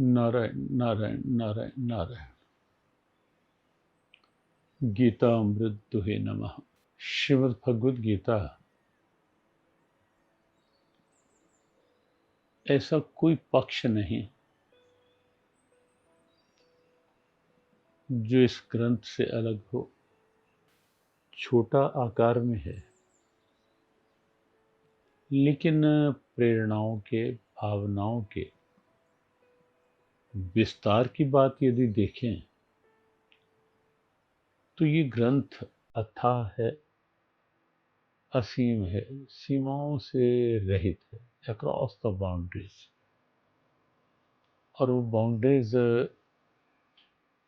नारायण नारायण नारायण नारायण। गीता अमृत दुहे नमः। श्रीमद् भगवद गीता ऐसा कोई पक्ष नहीं जो इस ग्रंथ से अलग हो। छोटा आकार में है, लेकिन प्रेरणाओं के, भावनाओं के विस्तार की बात यदि देखें तो ये ग्रंथ अथाह है, असीम है, सीमाओं से रहित है, अक्रॉस द बाउंड्रीज। और वो बाउंड्रीज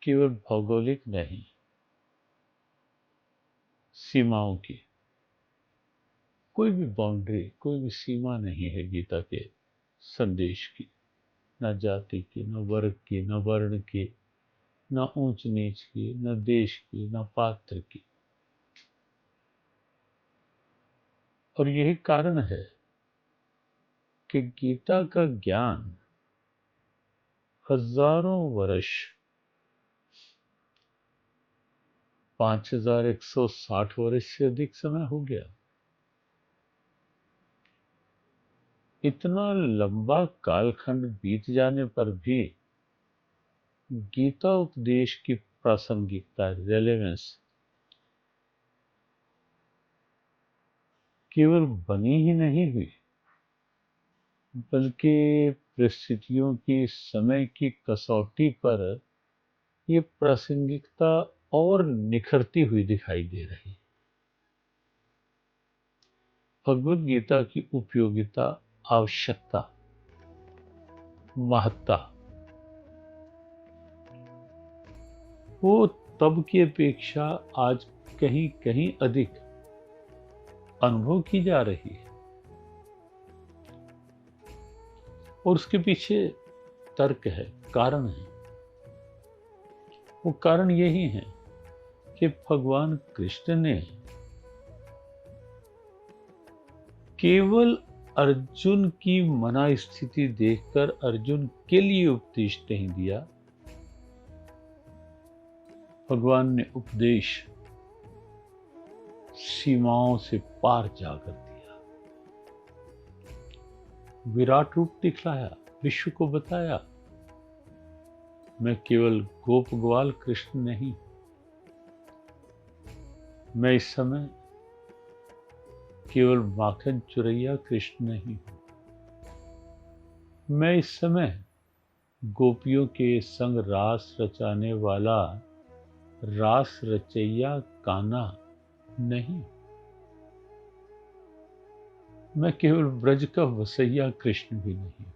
केवल भौगोलिक नहीं, सीमाओं की कोई भी बाउंड्री, कोई भी सीमा नहीं है गीता के संदेश की। न जाति की, न वर्ग की, न वर्ण की, न ऊंच नीच की, न देश की, न पात्र की। और यही कारण है कि गीता का ज्ञान हजारों वर्ष, 5160 वर्ष से अधिक समय हो गया। इतना लंबा कालखंड बीत जाने पर भी गीता उपदेश की प्रासंगिकता, रेलेवेंस केवल बनी ही नहीं हुई, बल्कि परिस्थितियों की, समय की कसौटी पर ये प्रासंगिकता और निखरती हुई दिखाई दे रही। भगवद गीता की उपयोगिता, आवश्यकता, महत्ता वो तब की अपेक्षा आज कहीं कहीं अधिक अनुभव की जा रही है। और उसके पीछे तर्क है, कारण है। वो कारण यही है कि भगवान कृष्ण ने केवल अर्जुन की मना स्थिति देखकर अर्जुन के लिए उपदेश नहीं दिया। भगवान ने उपदेश सीमाओं से पार जाकर दिया, विराट रूप दिखलाया, विश्व को बताया मैं केवल गोप ग्वाल कृष्ण नहीं, मैं इस समय केवल माखन चुरैया कृष्ण नहीं हूं, मैं इस समय गोपियों के संग रास रचाने वाला रास रचैया कान्हा नहीं, मैं केवल ब्रज का वसैया कृष्ण भी नहीं।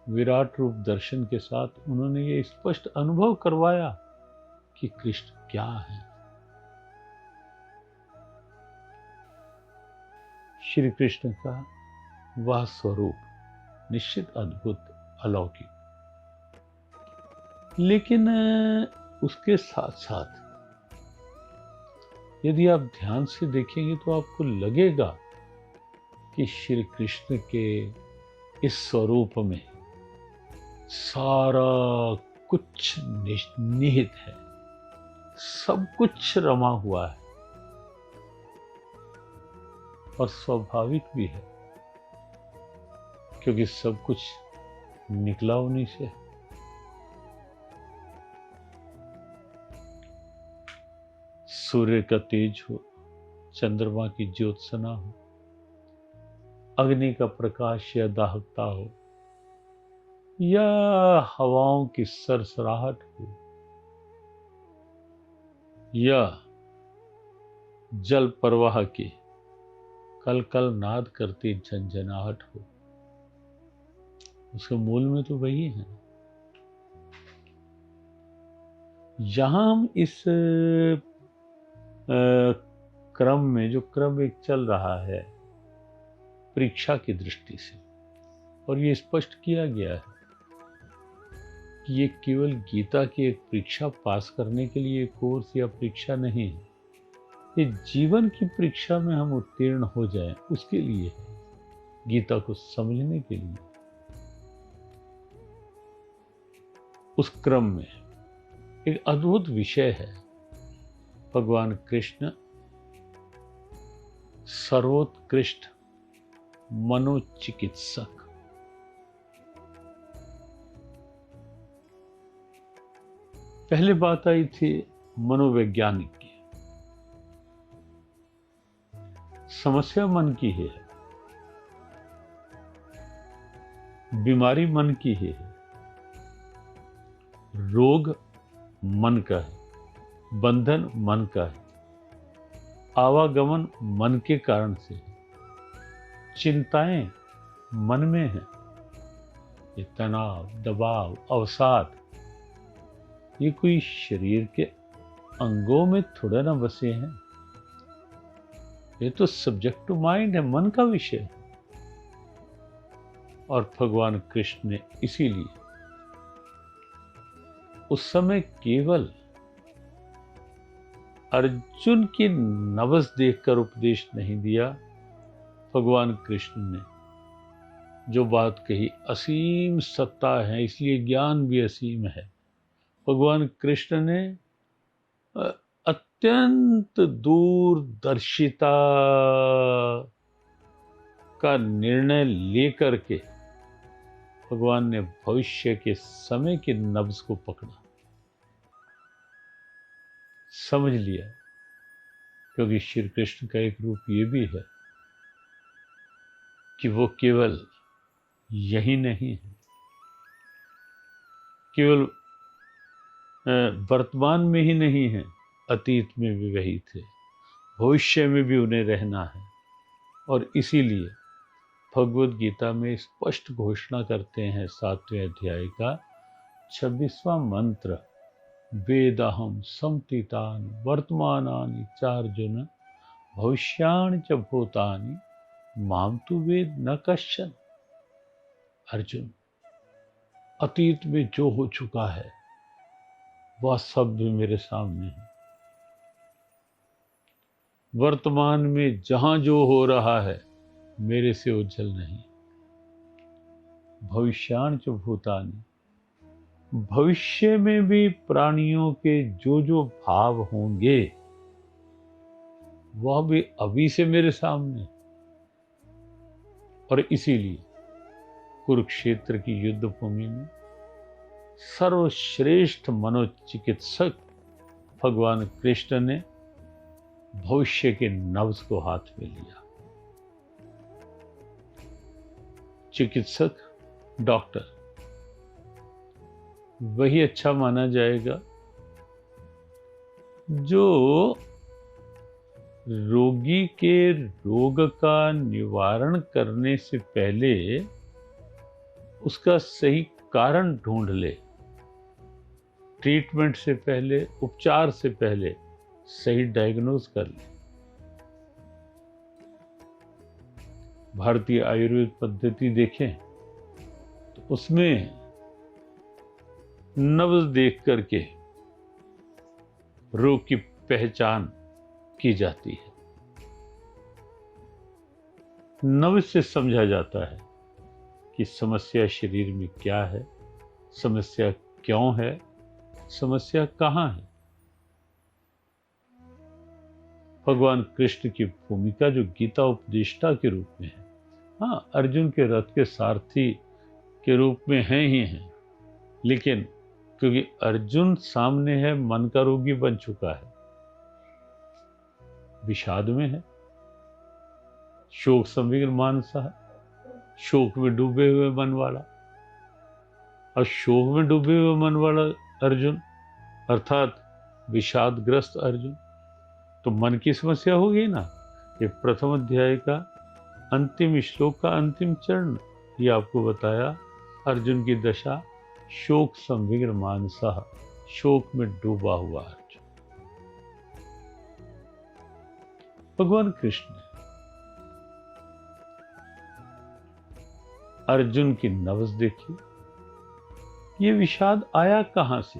विराट रूप दर्शन के साथ उन्होंने ये स्पष्ट अनुभव करवाया कि कृष्ण क्या है। श्री कृष्ण का वह स्वरूप निश्चित अद्भुत, अलौकिक, लेकिन उसके साथ साथ यदि आप ध्यान से देखेंगे तो आपको लगेगा कि श्री कृष्ण के इस स्वरूप में सारा कुछ निहित है, सब कुछ रमा हुआ है और स्वाभाविक भी है, क्योंकि सब कुछ निकला उन्हीं से। सूर्य का तेज हो, चंद्रमा की ज्योत्सना हो, अग्नि का प्रकाश या दाहकता हो, या हवाओं की सरसराहट हो, या जल प्रवाह की कल कल नाद करती झंझनाहट हो, उसके मूल में तो वही है। यहां हम इस क्रम में, जो क्रम एक चल रहा है परीक्षा की दृष्टि से, और ये स्पष्ट किया गया है कि ये केवल गीता की एक परीक्षा पास करने के लिए कोर्स या परीक्षा नहीं है, ये जीवन की परीक्षा में हम उत्तीर्ण हो जाएं उसके लिए है, गीता को समझने के लिए। उस क्रम में एक अद्भुत विषय है। भगवान कृष्ण सर्वोत्कृष्ट मनोचिकित्सक। पहले बात आई थी मनोवैज्ञानिक की। समस्या मन की है, बीमारी मन की है, रोग मन का है, बंधन मन का है, आवागमन मन के कारण से है, चिंताएं मन में है, ये तनाव, दबाव, अवसाद, ये कोई शरीर के अंगों में थोड़ा ना बसे हैं। ये तो सब्जेक्ट टू माइंड है, मन का विषय है। और भगवान कृष्ण ने इसीलिए उस समय केवल अर्जुन की नब्ज देखकर उपदेश नहीं दिया। भगवान कृष्ण ने जो बात कही, असीम सत्ता है इसलिए ज्ञान भी असीम है। भगवान कृष्ण ने अत्यंत दूरदर्शिता का निर्णय लेकर के भगवान ने भविष्य के समय की नब्ज को पकड़ा, समझ लिया। क्योंकि श्री कृष्ण का एक रूप ये भी है कि वो केवल यही नहीं है, केवल वर्तमान में ही नहीं है, अतीत में भी वही थे, भविष्य में भी उन्हें रहना है। और इसीलिए भगवद गीता में स्पष्ट घोषणा करते हैं 7वें अध्याय का 26वां मंत्र, वेदाहम समतीतानि वर्तमानानि चार्जुन भविष्याणि च भूतानि माम तु वेद न कश्चन। अर्जुन, अतीत में जो हो चुका है वह सब भी मेरे सामने है, वर्तमान में जहां जो हो रहा है मेरे से उज्जवल नहीं। भविष्याणि च भूतानि, भविष्य में भी प्राणियों के जो जो भाव होंगे वह भी अभी से मेरे सामने। और इसीलिए कुरुक्षेत्र की युद्ध भूमि में सर्वश्रेष्ठ मनोचिकित्सक भगवान कृष्ण ने भविष्य के नब्ज को हाथ में लिया। चिकित्सक, डॉक्टर, वही अच्छा माना जाएगा जो रोगी के रोग का निवारण करने से पहले उसका सही कारण ढूंढ ले, ट्रीटमेंट से पहले, उपचार से पहले सही डायग्नोज कर ले। भारतीय आयुर्वेद पद्धति देखें तो उसमें नब्ज देख करके रोग की पहचान की जाती है। नब्ज से समझा जाता है कि समस्या शरीर में क्या है, समस्या क्यों है, समस्या कहां है। भगवान कृष्ण की भूमिका जो गीता उपदेष्टा के रूप में है, हाँ, अर्जुन के रथ के सारथी के रूप में हैं ही हैं, लेकिन क्योंकि अर्जुन सामने है, मन का रोगी बन चुका है, विषाद में है, शोक संविग्न मानसा, शोक में डूबे हुए मन वाला। और शोक में डूबे हुए मन वाला अर्जुन अर्थात विषादग्रस्त अर्जुन, तो मन की समस्या होगी ना। ये प्रथम अध्याय का अंतिम श्लोक का अंतिम चरण ये आपको बताया, अर्जुन की दशा शोक संविग्न मानसा, शोक में डूबा हुआ अर्जुन। भगवान कृष्ण ने अर्जुन की नब्ज देखी, ये विषाद आया कहां से,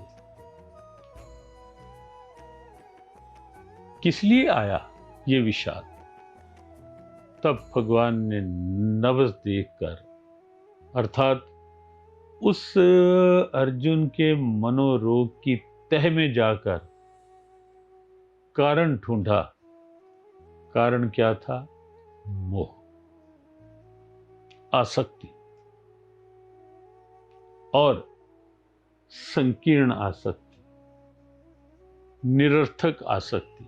किस लिए आया ये विषाद। तब भगवान ने नब्ज देखकर, अर्थात उस अर्जुन के मनोरोग की तह में जाकर कारण ढूंढा। कारण क्या था? मोह, आसक्ति, और संकीर्ण आसक्ति, निरर्थक आसक्ति,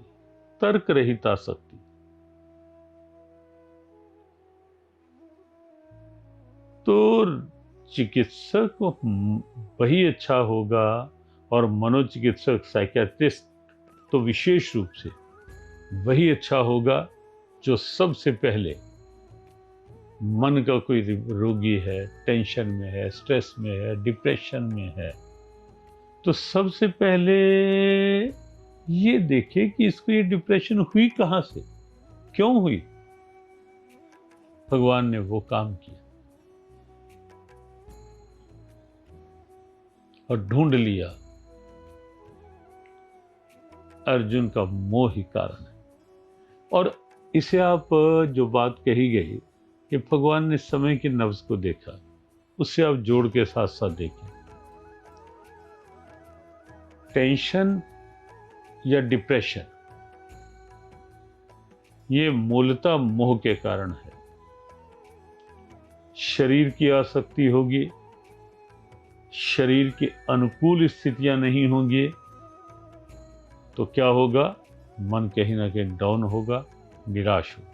तर्क रहित आसक्ति। तो चिकित्सक वही अच्छा होगा, और मनोचिकित्सक साइकियाट्रिस्ट तो विशेष रूप से वही अच्छा होगा जो सबसे पहले मन का कोई रोगी है, टेंशन में है, स्ट्रेस में है, डिप्रेशन में है, तो सबसे पहले ये देखे कि इसको ये डिप्रेशन हुई कहां से, क्यों हुई। भगवान ने वो काम किया और ढूंढ लिया, अर्जुन का मोह ही कारण है। और इसे आप जो बात कही गई कि भगवान ने समय की नब्ज को देखा, उससे आप जोड़ के साथ साथ देखें, टेंशन या डिप्रेशन ये मूलतः मोह के कारण है। शरीर की आसक्ति होगी, शरीर के अनुकूल स्थितियां नहीं होंगी, तो क्या होगा? मन कहीं ना कहीं डाउन होगा, निराश होगा।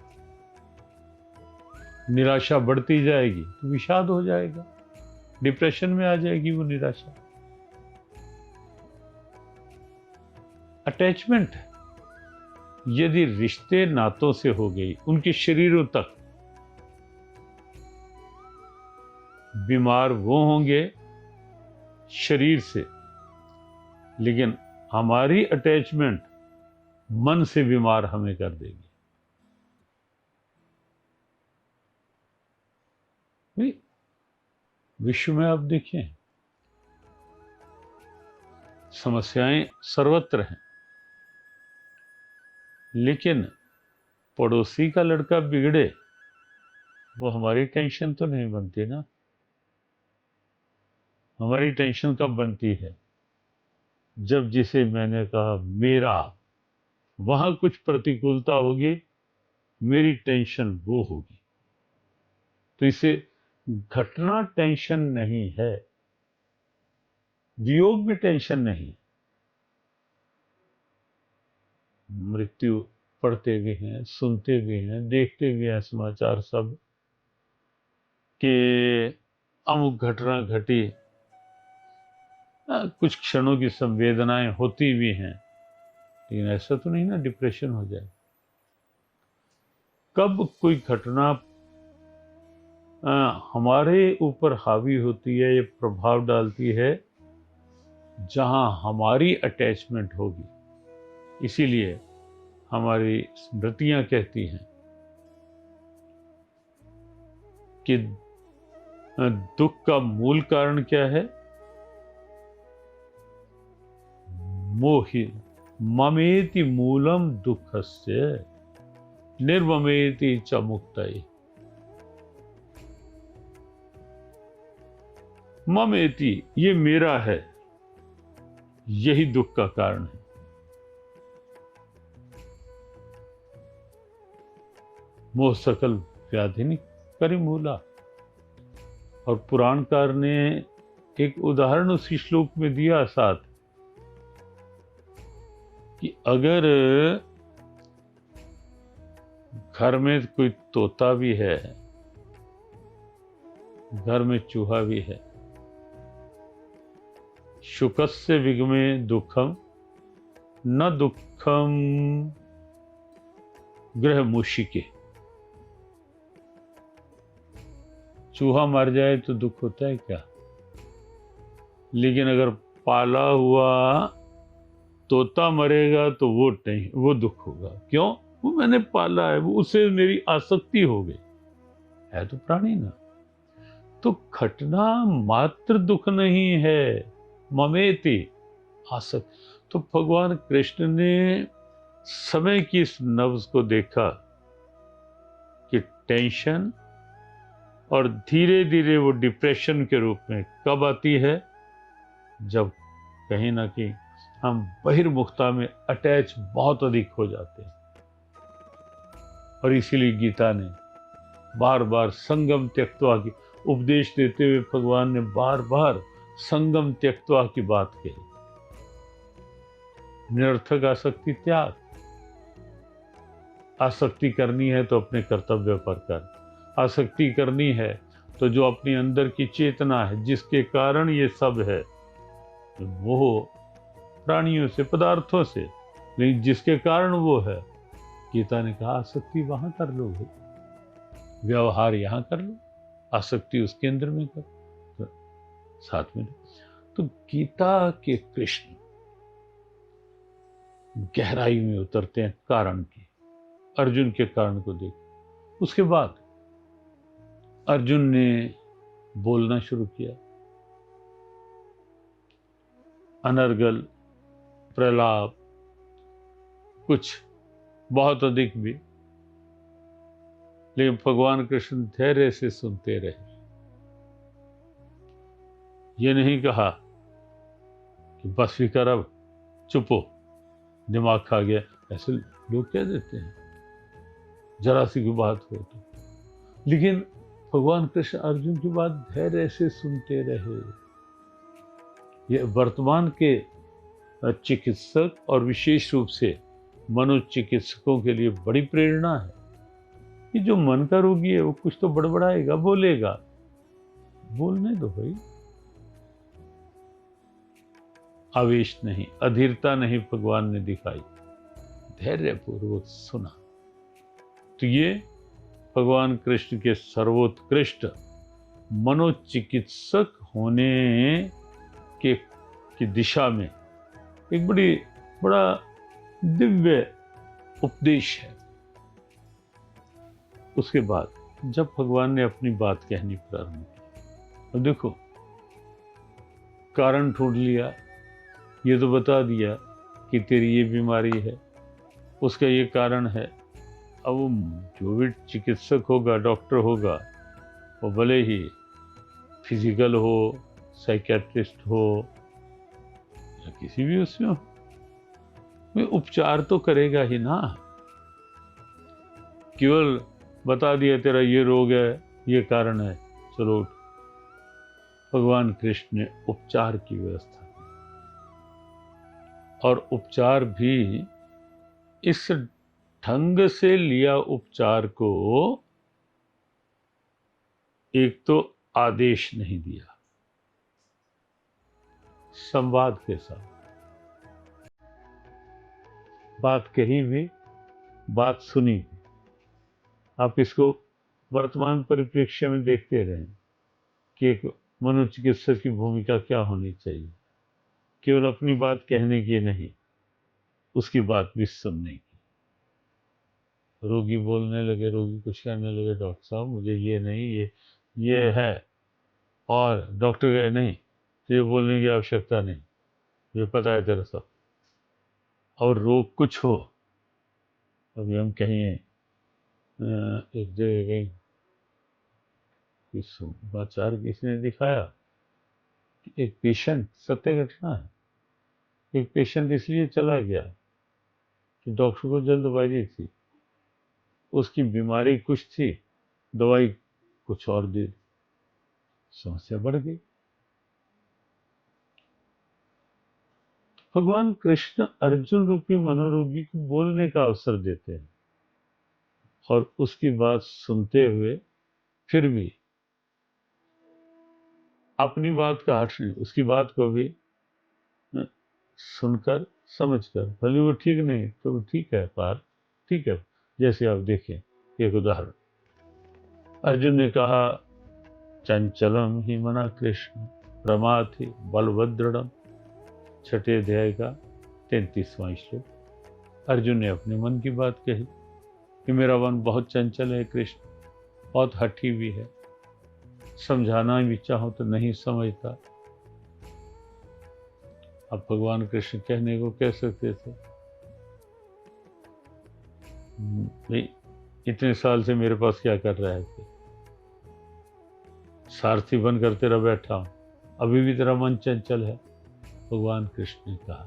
निराशा बढ़ती जाएगी तो विषाद हो जाएगा, डिप्रेशन में आ जाएगी वो निराशा। अटैचमेंट यदि रिश्ते नातों से हो गई, उनके शरीरों तक, बीमार वो होंगे शरीर से, लेकिन हमारी अटैचमेंट मन से बीमार हमें कर देगी। विश्व में आप देखें, समस्याएं सर्वत्र हैं, लेकिन पड़ोसी का लड़का बिगड़े वो हमारी टेंशन तो नहीं बनती ना। हमारी टेंशन कब बनती है? जब जिसे मैंने कहा मेरा, वहां कुछ प्रतिकूलता होगी, मेरी टेंशन वो होगी। तो इसे घटना टेंशन नहीं है, वियोग में टेंशन नहीं। मृत्यु पढ़ते भी हैं, सुनते भी हैं, देखते भी हैं समाचार सब कि अमुक घटना घटी, कुछ क्षणों की संवेदनाएं होती भी हैं, लेकिन ऐसा तो नहीं ना डिप्रेशन हो जाए। कब कोई घटना हमारे ऊपर हावी होती है या प्रभाव डालती है, जहां हमारी अटैचमेंट होगी। इसीलिए हमारी स्मृतियां कहती हैं कि दुख का मूल कारण क्या है? मोहि ममेति मूलम दुःखस्य निर्ममेति च मुक्तये। ममेति, ये मेरा है, यही दुख का कारण है। मोह सकल व्याधिनि करिमूला। और पुराणकार ने एक उदाहरण उसी श्लोक में दिया साथ, कि अगर घर में कोई तोता भी है, घर में चूहा भी है, शुकस्य विगमे दुखम न दुखम गृह मूषिके। चूहा मर जाए तो दुख होता है क्या? लेकिन अगर पाला हुआ तोता मरेगा तो वो नहीं, वो दुख होगा। क्यों? वो मैंने पाला है, वो उससे मेरी आसक्ति हो गई है, तो प्राणी ना। तो घटना मात्र दुख नहीं है, ममेति आसक्त। तो भगवान कृष्ण ने समय की इस नब्ज को देखा कि टेंशन और धीरे धीरे वो डिप्रेशन के रूप में कब आती है, जब कहीं ना कहीं हम बहिर्मुखता में अटैच बहुत अधिक हो जाते हैं। और इसीलिए गीता ने बार बार संगम त्यक्त्वा की उपदेश देते हुए भगवान ने बार बार संगम त्यक्त्वा की बात कही। निरर्थक आसक्ति त्याग। आसक्ति करनी है तो अपने कर्तव्य पर कर। आसक्ति करनी है तो जो अपनी अंदर की चेतना है, जिसके कारण ये सब है, वो प्राणियों से, पदार्थों से, लेकिन जिसके कारण वो है, गीता ने कहा आसक्ति वहां कर लो भाई, व्यवहार यहां कर लो, आसक्ति उसके अंदर में कर, तो साथ में। तो गीता के कृष्ण गहराई में उतरते हैं कारण की। अर्जुन के कारण को देख। उसके बाद अर्जुन ने बोलना शुरू किया। अनर्गल, प्रलाप, कुछ बहुत अधिक भी, लेकिन भगवान कृष्ण धैर्य से सुनते रहे। ये नहीं कहा कि बस भी कर, अब चुप हो, दिमाग खा गया। ऐसे लोग कह देते हैं जरा सी कोई बात हो तो। लेकिन भगवान कृष्ण अर्जुन की बात धैर्य से सुनते रहे। ये वर्तमान के चिकित्सक और विशेष रूप से मनोचिकित्सकों के लिए बड़ी प्रेरणा है कि जो मन का रोगी है वो कुछ तो बड़बड़ाएगा, बोलेगा, बोलने दो भाई। आवेश नहीं, अधीरता नहीं भगवान ने दिखाई, धैर्यपूर्वक सुना। तो ये भगवान कृष्ण के सर्वोत्कृष्ट मनोचिकित्सक होने की दिशा में एक बड़ा दिव्य उपदेश है। उसके बाद जब भगवान ने अपनी बात कहनी प्रारंभ की, तो देखो कारण ढूंढ लिया, ये तो बता दिया कि तेरी ये बीमारी है, उसका ये कारण है। अब वो जो भी चिकित्सक होगा, डॉक्टर होगा, वो भले ही फिजिकल हो, साइकेट्रिस्ट हो या किसी भी उसमें हो, वो उपचार तो करेगा ही ना। केवल बता दिया तेरा ये रोग है, ये कारण है, चलो उठ। भगवान कृष्ण ने उपचार की व्यवस्था की, और उपचार भी इस ढंग से लिया उपचार को, एक तो आदेश नहीं दिया, संवाद के साथ बात कही भी, बात सुनी भी। आप इसको वर्तमान परिप्रेक्ष्य में देखते रहें कि एक मनोचिकित्सक की भूमिका क्या होनी चाहिए। केवल अपनी बात कहने की नहीं, उसकी बात भी सुनने की। रोगी बोलने लगे, रोगी कुछ कहने लगे, डॉक्टर साहब मुझे ये नहीं, ये है, और डॉक्टर कहे नहीं, तो ये बोलने की आवश्यकता नहीं, ये पता है तेरा सब। और रोग कुछ हो, अभी हम कहें एक जगह गई, समाचार किसी ने दिखाया कि एक पेशेंट, सत्य घटना है, एक पेशेंट इसलिए चला गया कि डॉक्टर को जल्दबाजी थी, उसकी बीमारी कुछ थी, दवाई कुछ और दे, समस्या बढ़ गई। भगवान कृष्ण अर्जुन रूपी मनोरोगी को बोलने का अवसर देते हैं, और उसकी बात सुनते हुए फिर भी अपनी बात का हट नहीं, उसकी बात को भी सुनकर, समझकर, भले वो ठीक नहीं तो वो ठीक है, पार ठीक है। जैसे आप देखें एक उदाहरण, अर्जुन ने कहा चंचलम ही मना कृष्ण प्रमाथि बलभद्रम, छठे अध्याय का 33वां श्लोक। अर्जुन ने अपने मन की बात कही कि मेरा मन बहुत चंचल है कृष्ण, बहुत हठी भी है, समझाना भी चाहो तो नहीं समझता। अब भगवान कृष्ण कहने को कह सकते थे, नहीं इतने साल से मेरे पास क्या कर रहे थे, सारथी बनकर तेरा बैठा हूं, अभी भी तेरा मन चंचल है। भगवान कृष्ण ने कहा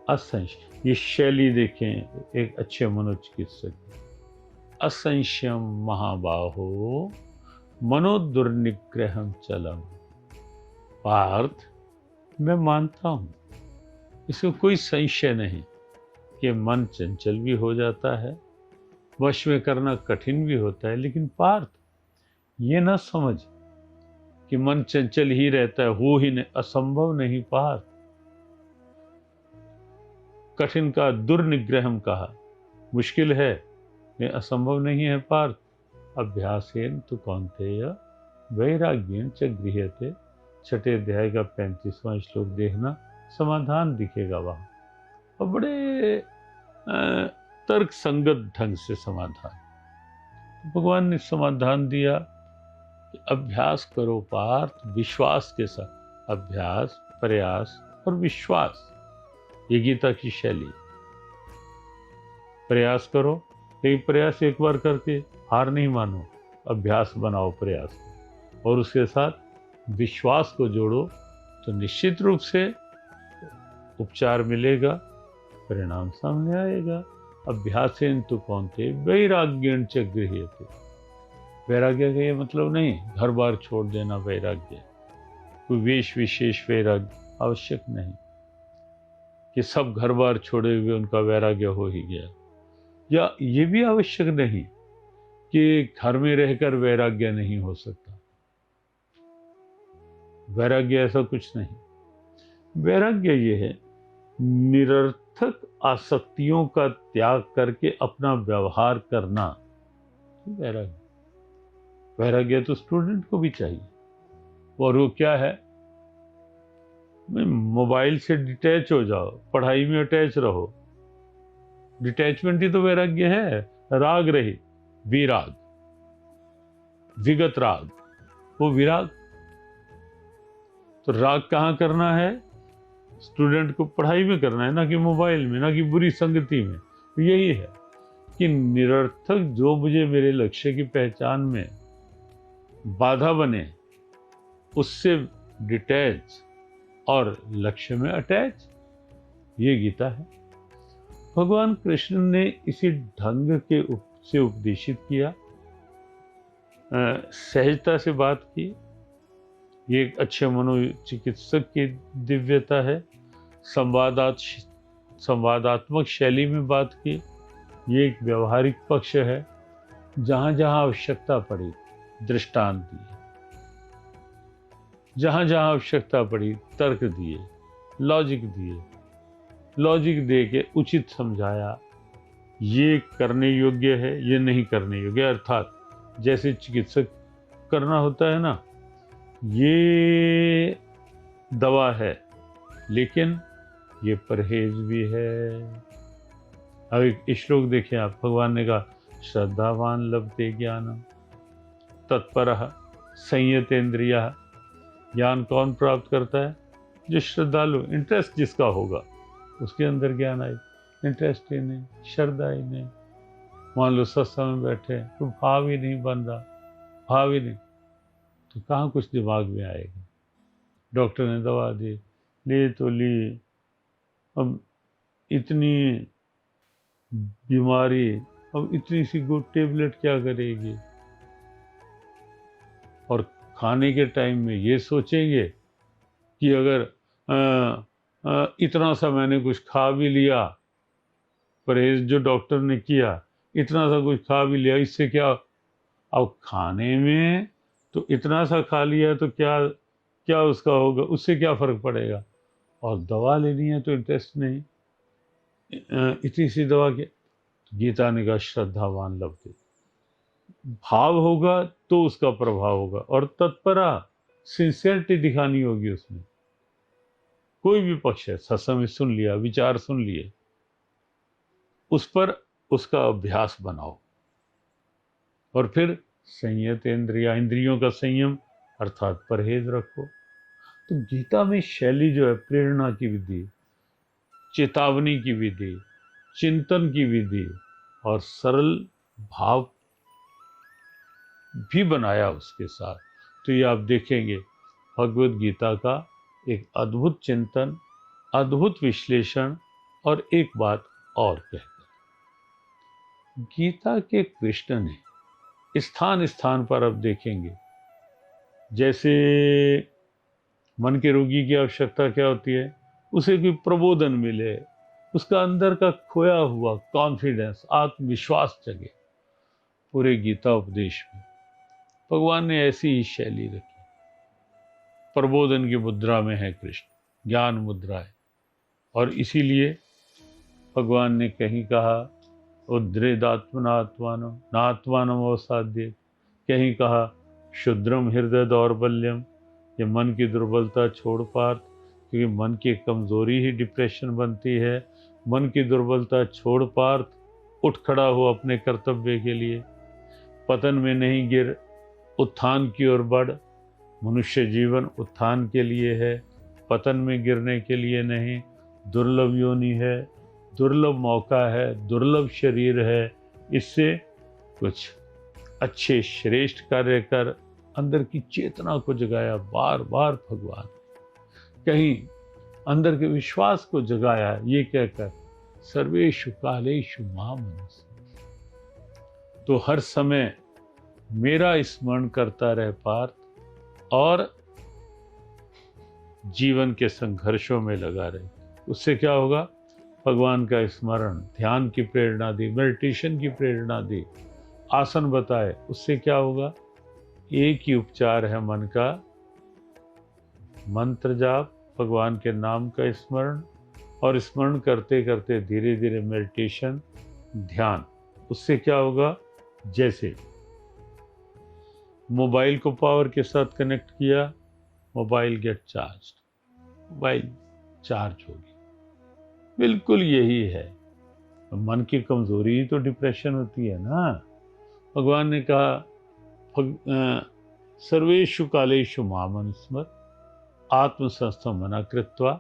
असंशय, ये शैली देखें एक अच्छे मनोचिकित्सक की। असंशयम महाबाहो मनोदुर्निग्रहम चलम। पार्थ, मैं मानता हूं, इसमें कोई संशय नहीं कि मन चंचल भी हो जाता है, वश में करना कठिन भी होता है, लेकिन पार्थ ये ना समझ कि मन चंचल ही रहता है, हो ही नहीं, असंभव नहीं पार्थ। कठिन का दुर्निग्रहम कहा, मुश्किल है, ये असंभव नहीं है पार्थ। अभ्यासेन तु कौन्तेय वैराग्येन च गृह्यते। छठे अध्याय का 35वां श्लोक देखना, समाधान दिखेगा वहां, और बड़े तर्क संगत ढंग से समाधान। तो भगवान ने समाधान दिया कि अभ्यास करो पार्थ, विश्वास के साथ। अभ्यास, प्रयास और विश्वास, ये गीता की शैली। प्रयास करो, लेकिन प्रयास एक बार करके हार नहीं मानो, अभ्यास बनाओ प्रयास, और उसके साथ विश्वास को जोड़ो, तो निश्चित रूप से उपचार मिलेगा, परिणाम सामने आएगा। अभ्यासेन तु कौन्तेय वैराग्येन च गृह्यते। वैराग्य का ये मतलब नहीं घर बार छोड़ देना वैराग्य, कोई वेश विशेष वैराग्य आवश्यक नहीं कि सब घर बार छोड़े हुए उनका वैराग्य हो ही गया, या ये भी आवश्यक नहीं कि घर में रहकर वैराग्य नहीं हो सकता। वैराग्य ऐसा कुछ नहीं। वैराग्य ये है निरर्थक आसक्तियों का त्याग करके अपना व्यवहार करना, वैराग्य। वैराग्य तो स्टूडेंट को भी चाहिए, और वो क्या है, मोबाइल से डिटैच हो जाओ, पढ़ाई में अटैच रहो। डिटैचमेंट ही तो वैराग्य है। राग रही, विराग, विगत राग, वो विराग। तो राग कहाँ करना है? स्टूडेंट को पढ़ाई में करना है, ना कि मोबाइल में, ना कि बुरी संगति में। तो यही है कि निरर्थक जो मुझे मेरे लक्ष्य की पहचान में बाधा बने, उससे डिटैच और लक्ष्य में अटैच, ये गीता है। भगवान कृष्ण ने इसी ढंग के से उपदेशित किया, सहजता से बात की। ये एक अच्छे मनोचिकित्सक की दिव्यता है। संवादात्मक शैली में बात की, ये एक व्यवहारिक पक्ष है। जहां जहां आवश्यकता पड़ी दृष्टांत दिए, जहां जहां आवश्यकता पड़ी तर्क दिए, लॉजिक दिए, लॉजिक दे के उचित समझाया, ये करने योग्य है, ये नहीं करने योग्य। अर्थात जैसे चिकित्सक करना होता है ना, ये दवा है लेकिन ये परहेज भी है। अब एक श्लोक देखें आप, भगवान ने कहा श्रद्धावान लभते ज्ञानम तत्परः संयतेन्द्रियः। ज्ञान कौन प्राप्त करता है? जो श्रद्धालु, इंटरेस्ट जिसका होगा उसके अंदर ज्ञान आए। इंटरेस्ट ही नहीं, श्रद्धा ही नहीं। मान लो सत्संग में बैठे तो भाव ही नहीं बन रहा, भाव ही नहीं, तो कहाँ कुछ दिमाग में आएगा। डॉक्टर ने दवा दी, ले तो ली, अब इतनी बीमारी, अब इतनी सी गुड टेबलेट क्या करेगी। और खाने के टाइम में ये सोचेंगे कि अगर इतना सा मैंने कुछ खा भी लिया, परहेज जो डॉक्टर ने किया, इतना सा कुछ खा भी लिया, इससे क्या। अब खाने में तो इतना सा खा लिया तो क्या क्या उसका होगा, उससे क्या फर्क पड़ेगा। और दवा लेनी है तो इंटरेस्ट नहीं, इतनी सी दवा के। गीता ने कहा श्रद्धावान लभते, भाव होगा तो उसका प्रभाव होगा, और तत्परा, सिंसियरिटी दिखानी होगी उसमें। कोई भी पक्ष है, सत्संग में सुन लिया, विचार सुन लिए, उस पर उसका अभ्यास बनाओ। और फिर संयत इंद्रिया, इंद्रियों का संयम अर्थात परहेज रखो। तो गीता में शैली जो है, प्रेरणा की विधि, चेतावनी की विधि, चिंतन की विधि और सरल भाव भी बनाया उसके साथ। तो ये आप देखेंगे भगवत गीता का एक अद्भुत चिंतन, अद्भुत विश्लेषण। और एक बात और कहकर, गीता के कृष्ण ने स्थान स्थान पर अब देखेंगे, जैसे मन के रोगी की आवश्यकता क्या होती है, उसे कोई प्रबोधन मिले, उसका अंदर का खोया हुआ कॉन्फिडेंस, आत्मविश्वास जगे। पूरे गीता उपदेश में भगवान ने ऐसी ही शैली रखी। प्रबोधन की मुद्रा में है कृष्ण, ज्ञान मुद्रा है। और इसीलिए भगवान ने कहीं कहा उद्रेदात्मनात्मानम नात्मानम अवसाद्य, कहीं कहा क्षुद्रम हृदय दौर्बल्यम, ये मन की दुर्बलता छोड़ पार्थ, क्योंकि मन की कमजोरी ही डिप्रेशन बनती है। मन की दुर्बलता छोड़ पार्थ, उठ खड़ा हो अपने कर्तव्य के लिए, पतन में नहीं गिर, उत्थान की ओर बढ़। मनुष्य जीवन उत्थान के लिए है, पतन में गिरने के लिए नहीं। दुर्लभ योनि है, दुर्लभ मौका है, दुर्लभ शरीर है। इससे कुछ अच्छे श्रेष्ठ कार्य कर अंदर की चेतना को जगाया बार बार भगवान, कहीं अंदर के विश्वास को जगाया ये कहकर सर्वेषु कालेषु मां मनसा, तो हर समय मेरा स्मरण करता रह पार्थ, और जीवन के संघर्षों में लगा रहे। उससे क्या होगा, भगवान का स्मरण, ध्यान की प्रेरणा दी, मेडिटेशन की प्रेरणा दी, आसन बताए। उससे क्या होगा, एक ही उपचार है मन का, मंत्र जाप, भगवान के नाम का स्मरण, और स्मरण करते करते धीरे धीरे मेडिटेशन, ध्यान। उससे क्या होगा, जैसे मोबाइल को पावर के साथ कनेक्ट किया, mobile gate charge, mobile charge होगी। बिल्कुल यही है। मन की कमजोरी ही तो डिप्रेशन होती है ना। भगवान ने कहा सर्वेषु कालेषु माम स्मर आत्मसंस्थम मना कृत्वा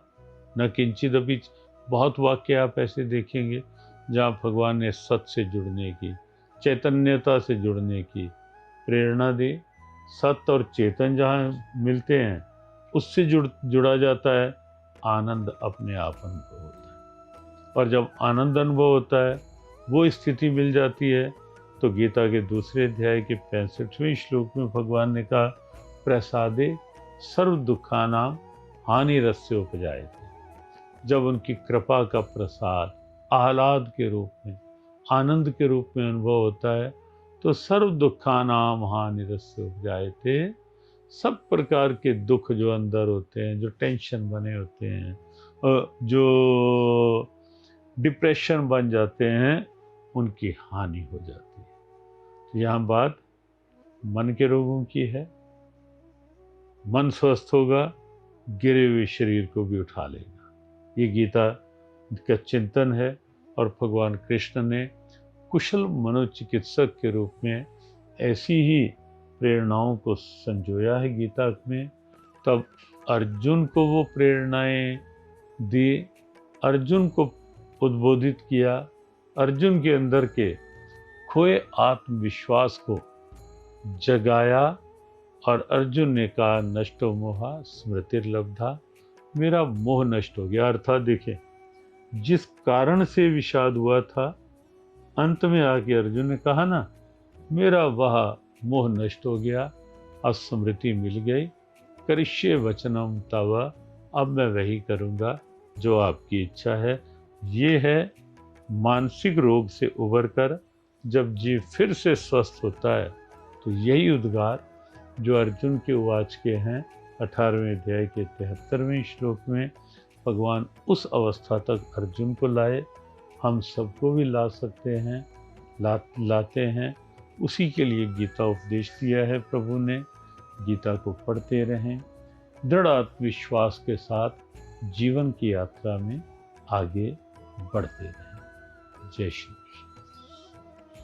न किंचिदपि। बहुत वाक्य आप ऐसे देखेंगे जहाँ भगवान ने सत से जुड़ने की, चैतन्यता से जुड़ने की प्रेरणा दी। सत्य और चेतन जहाँ मिलते हैं उससे जुड़ा जाता है, आनंद अपने आप अनुभव होता है। और जब आनंद अनुभव होता है, वो स्थिति मिल जाती है, तो गीता के दूसरे अध्याय के 65वें श्लोक में भगवान ने कहा प्रसादे सर्व दुखानाम हानि रस्य उपजायते। जब उनकी कृपा का प्रसाद आह्लाद के रूप में, आनंद के रूप में अनुभव होता है, तो सर्व दुखानाम हानि रस्य उपजायते। सब प्रकार के दुख जो अंदर होते हैं, जो टेंशन बने होते हैं, जो डिप्रेशन बन जाते हैं, उनकी हानि हो जाती है। तो यहाँ बात मन के रोगों की है। मन स्वस्थ होगा, गिरे हुए शरीर को भी उठा लेगा। ये गीता का चिंतन है। और भगवान कृष्ण ने कुशल मनोचिकित्सक के रूप में ऐसी ही प्रेरणाओं को संजोया है गीता में। तब अर्जुन को वो प्रेरणाएं दी, अर्जुन को उद्बोधित किया, अर्जुन के अंदर के खोए आत्मविश्वास को जगाया। और अर्जुन ने कहा नष्टो मोहा स्मृतिर्लब्धा, मेरा मोह नष्ट हो गया। अर्थात देखें, जिस कारण से विषाद हुआ था, अंत में आके अर्जुन ने कहा ना, मेरा वह मोह नष्ट हो गया, अब स्मृति मिल गई। करिष्ये वचनम तव, अब मैं वही करूँगा जो आपकी इच्छा है। ये है मानसिक रोग से उबर कर जब जीव फिर से स्वस्थ होता है, तो यही उद्गार जो अर्जुन के उवाच के हैं 18वें अध्याय के 73वें श्लोक में, भगवान उस अवस्था तक अर्जुन को लाए। हम सबको भी ला सकते हैं, लाते हैं। उसी के लिए गीता उपदेश दिया है प्रभु ने। गीता को पढ़ते रहें, दृढ़ आत्मविश्वास के साथ जीवन की यात्रा में आगे बढ़ते रहें। जय श्री